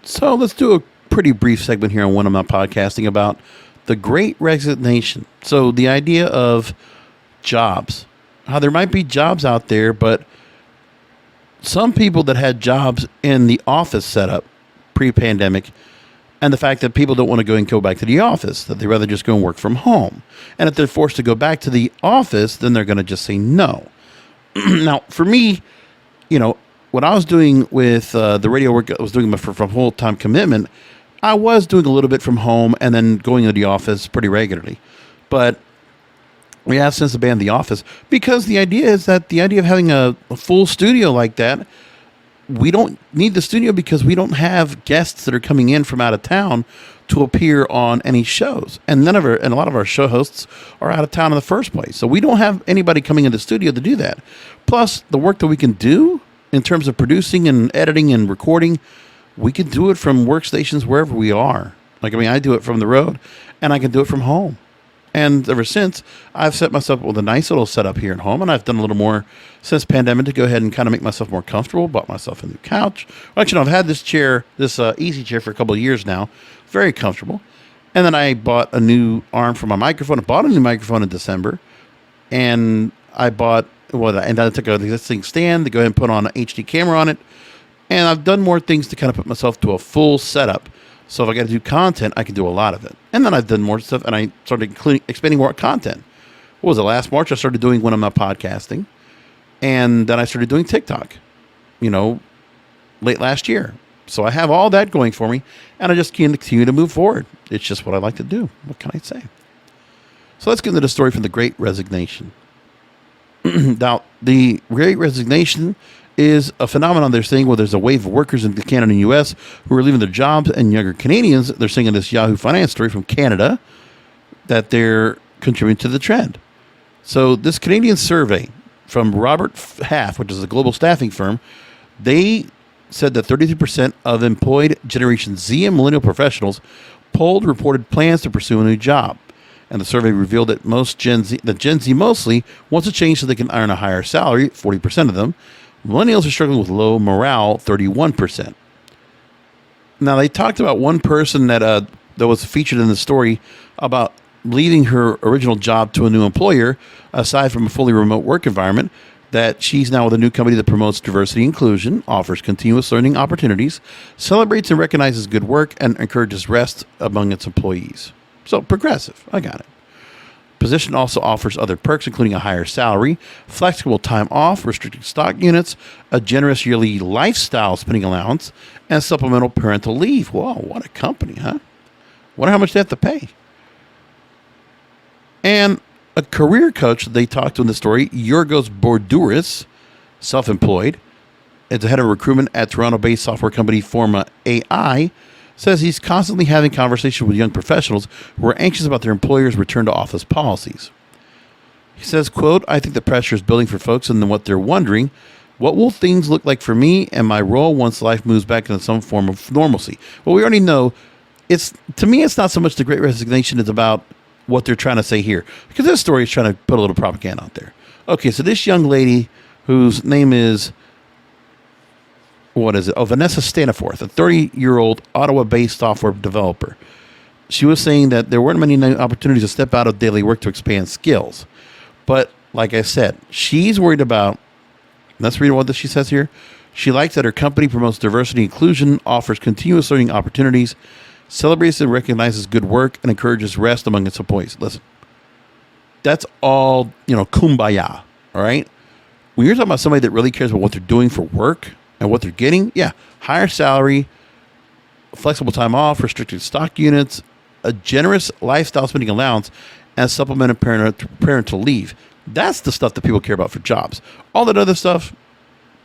So let's do a pretty brief segment here on When I'm Not Podcasting about the Great Resignation. So the idea of jobs, how there might be jobs out there, but some people that had jobs in the office setup pre-pandemic, and the fact that people don't want to go back to the office, that they rather just go and work from home. And if they're forced to go back to the office, then they're going to just say no. Now, for me, what I was doing with the radio work I was doing for full-time commitment, I was doing a little bit from home and then going to the office pretty regularly. But we have since abandoned the office because the idea is that the idea of having a full studio like that, we don't need the studio because we don't have guests that are coming in from out of town to appear on any shows. And a lot of our show hosts are out of town in the first place. So we don't have anybody coming in the studio to do that. Plus the work that we can do in terms of producing and editing and recording, we can do it from workstations wherever we are. I do it from the road and I can do it from home. And ever since, I've set myself up with a nice little setup here at home, and I've done a little more since pandemic to go ahead and kind of make myself more comfortable. Bought myself a new couch. Well, actually, no, I've had this chair, this easy chair for a couple of years now. Very comfortable. And then I bought a new arm for my microphone. I bought a new microphone in December, and and then I took an existing stand to go ahead and put on an HD camera on it. And I've done more things to kind of put myself to a full setup. So if I got to do content, I can do a lot of it. And then I've done more stuff, and I started expanding more content. What was it? Last March, I started doing When I'm Not Podcasting. And then I started doing TikTok, late last year. So I have all that going for me, and I just continue to move forward. It's just what I like to do. What can I say? So let's get into the story from the Great Resignation. Now, the Great Resignation is a phenomenon they're saying where there's a wave of workers in Canada and the U.S. who are leaving their jobs, and younger Canadians, they're saying in this Yahoo Finance story from Canada, that they're contributing to the trend. So this Canadian survey from Robert Half, which is a global staffing firm, they said that 33% of employed Generation Z and millennial professionals polled reported plans to pursue a new job. And the survey revealed that Gen Z mostly wants to change so they can earn a higher salary, 40% of them. Millennials are struggling with low morale, 31%. Now, they talked about one person that was featured in the story about leaving her original job to a new employer, aside from a fully remote work environment, that she's now with a new company that promotes diversity and inclusion, offers continuous learning opportunities, celebrates and recognizes good work, and encourages rest among its employees. So, progressive. I got it. Position also offers other perks, including a higher salary, flexible time off, restricted stock units, a generous yearly lifestyle spending allowance, and supplemental parental leave. Whoa, what a company, huh? Wonder how much they have to pay. And a career coach that they talked to in the story, Yorgos Bordouris, self-employed, is the head of recruitment at Toronto-based software company Forma AI, says he's constantly having conversations with young professionals who are anxious about their employer's return to office policies. He says, quote, "I think the pressure is building for folks and then what they're wondering, what will things look like for me and my role once life moves back into some form of normalcy?" Well, we already know to me, it's not so much the Great Resignation, it's about what they're trying to say here. Because this story is trying to put a little propaganda out there. Okay, so this young lady whose name is, Vanessa Staniforth, a 30-year-old Ottawa-based software developer. She was saying that there weren't many opportunities to step out of daily work to expand skills. But like I said, she's worried about, let's read what she says here. She likes that her company promotes diversity and inclusion, offers continuous learning opportunities, celebrates and recognizes good work, and encourages rest among its employees. Listen, that's all, kumbaya, all right? When you're talking about somebody that really cares about what they're doing for work and what they're getting, higher salary, flexible time off, restricted stock units, a generous lifestyle spending allowance, and supplemented parental leave. That's the stuff that people care about for jobs. All that other stuff,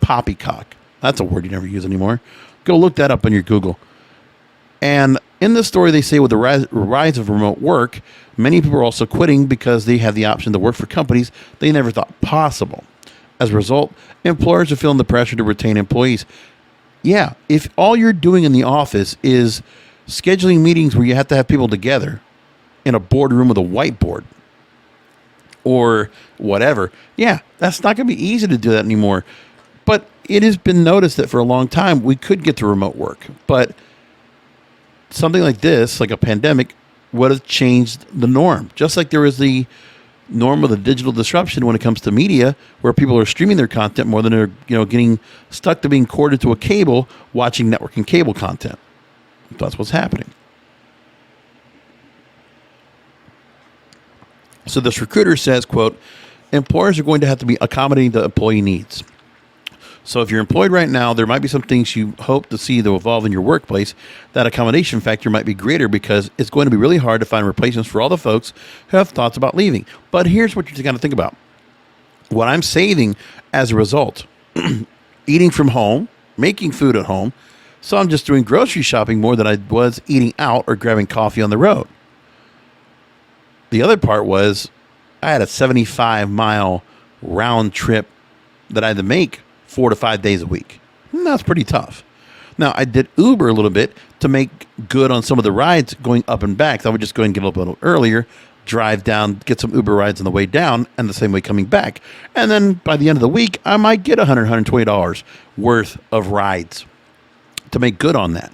poppycock. That's a word you never use anymore. Go look that up on your Google. And in this story, they say with the rise of remote work, many people are also quitting because they have the option to work for companies they never thought possible. As a result, employers are feeling the pressure to retain employees. Yeah, if all you're doing in the office is scheduling meetings where you have to have people together in a boardroom with a whiteboard or whatever, that's not going to be easy to do that anymore. But it has been noticed that for a long time, we could get to remote work. But something like this, like a pandemic, would have changed the norm. Just like there was the norm of the digital disruption when it comes to media, where people are streaming their content more than they're getting stuck to being corded to a cable watching network and cable content. That's what's happening. So this recruiter says, quote, employers are going to have to be accommodating the employee needs. So if you're employed right now, there might be some things you hope to see to evolve in your workplace. That accommodation factor might be greater because it's going to be really hard to find replacements for all the folks who have thoughts about leaving. But here's what you got to think about. What I'm saving as a result, eating from home, making food at home. So I'm just doing grocery shopping more than I was eating out or grabbing coffee on the road. The other part was I had a 75-mile round trip that I had to make 4 to 5 days a week. And that's pretty tough. Now, I did Uber a little bit to make good on some of the rides going up and back. So I would just go and get up a little earlier, drive down, get some Uber rides on the way down, and the same way coming back. And then by the end of the week, I might get $100, $120 worth of rides to make good on that.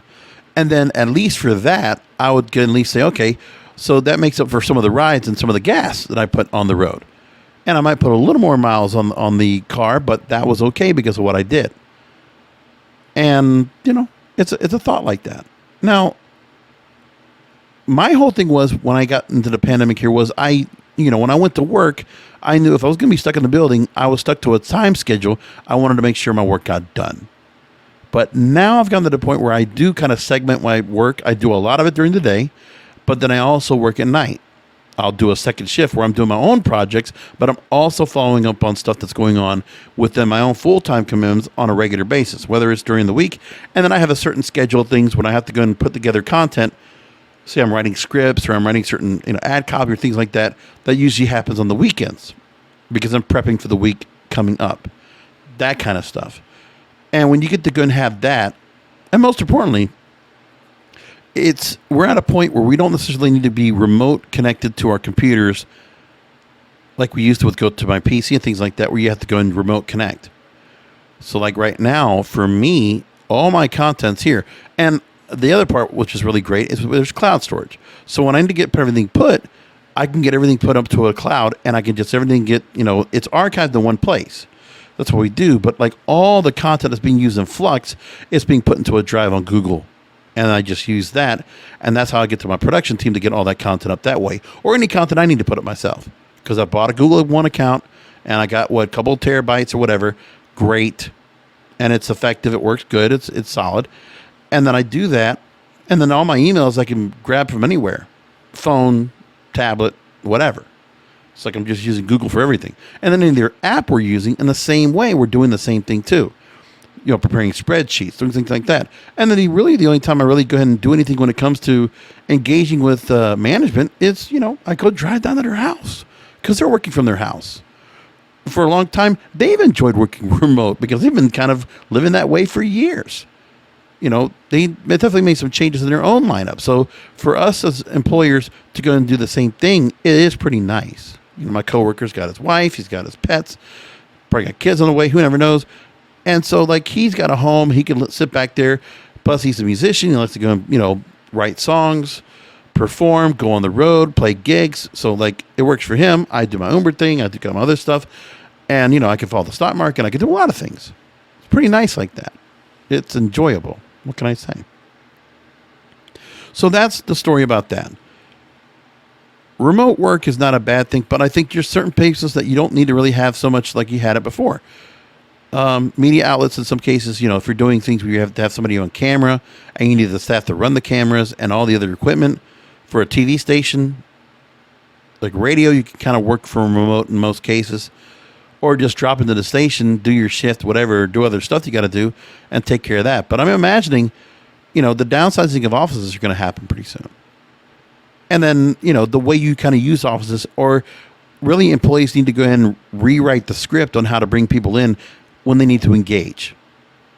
And then at least for that, I would at least say, okay, so that makes up for some of the rides and some of the gas that I put on the road. And I might put a little more miles on the car, but that was okay because of what I did. And, it's a thought like that. Now, my whole thing was when I got into the pandemic here was when I went to work, I knew if I was going to be stuck in the building, I was stuck to a time schedule. I wanted to make sure my work got done. But now I've gotten to the point where I do kind of segment my work. I do a lot of it during the day, but then I also work at night. I'll do a second shift where I'm doing my own projects, but I'm also following up on stuff that's going on within my own full-time commitments on a regular basis, whether it's during the week. And then I have a certain schedule of things when I have to go and put together content. Say I'm writing scripts or I'm writing certain ad copy or things like that. That usually happens on the weekends because I'm prepping for the week coming up. That kind of stuff. And when you get to go and have that, and most importantly, we're at a point where we don't necessarily need to be remote connected to our computers like we used to with go to my PC and things like that, where you have to go and remote connect. So like right now, for me, all my content's here. And the other part, which is really great, is there's cloud storage. So when I need to get everything put, I can get everything put up to a cloud and I can just everything it's archived in one place. That's what we do. But like all the content that's being used in Flux is being put into a drive on Google. And I just use that. And that's how I get to my production team to get all that content up that way. Or any content I need to put up myself. Because I bought a Google One account and I got a couple of terabytes or whatever. Great. And it's effective. It works good. It's solid. And then I do that. And then all my emails I can grab from anywhere. Phone, tablet, whatever. It's like I'm just using Google for everything. And then in their app we're using, in the same way, we're doing the same thing too. Preparing spreadsheets, doing things like that. And then the only time I really go ahead and do anything when it comes to engaging with management is, I go drive down to their house because they're working from their house. For a long time, they've enjoyed working remote because they've been kind of living that way for years. They definitely made some changes in their own lineup. So for us as employers to go and do the same thing, it is pretty nice. My coworker's got his wife, he's got his pets, probably got kids on the way, who never knows. And so, he's got a home. He can sit back there. Plus, he's a musician. He likes to go, write songs, perform, go on the road, play gigs. So, it works for him. I do my Uber thing. I do my other stuff. And, I can follow the stock market. I can do a lot of things. It's pretty nice like that. It's enjoyable. What can I say? So, that's the story about that. Remote work is not a bad thing, but I think there's certain places that you don't need to really have so much like you had it before. Media outlets in some cases, if you're doing things where you have to have somebody on camera and you need the staff to run the cameras and all the other equipment for a TV station, like radio, you can kind of work from remote in most cases, or just drop into the station, do your shift, whatever, do other stuff you got to do and take care of that. But I'm imagining, the downsizing of offices are going to happen pretty soon. And then, the way you kind of use offices, or really employees need to go ahead and rewrite the script on how to bring people in when they need to engage.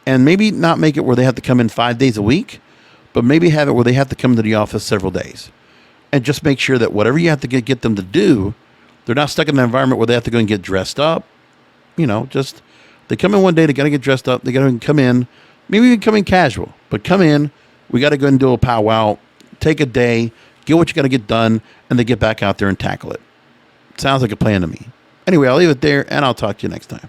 And maybe not make it where they have to come in 5 days a week, but maybe have it where they have to come into the office several days. And just make sure that whatever you have to get them to do, they're not stuck in an environment where they have to go and get dressed up. Just they come in one day, they got to get dressed up, they got to come in, maybe even come in casual, but come in, we got to go and do a powwow take a day, get what you got to get done, and then get back out there and tackle it. Sounds like a plan to me. Anyway, I'll leave it there, and I'll talk to you next time.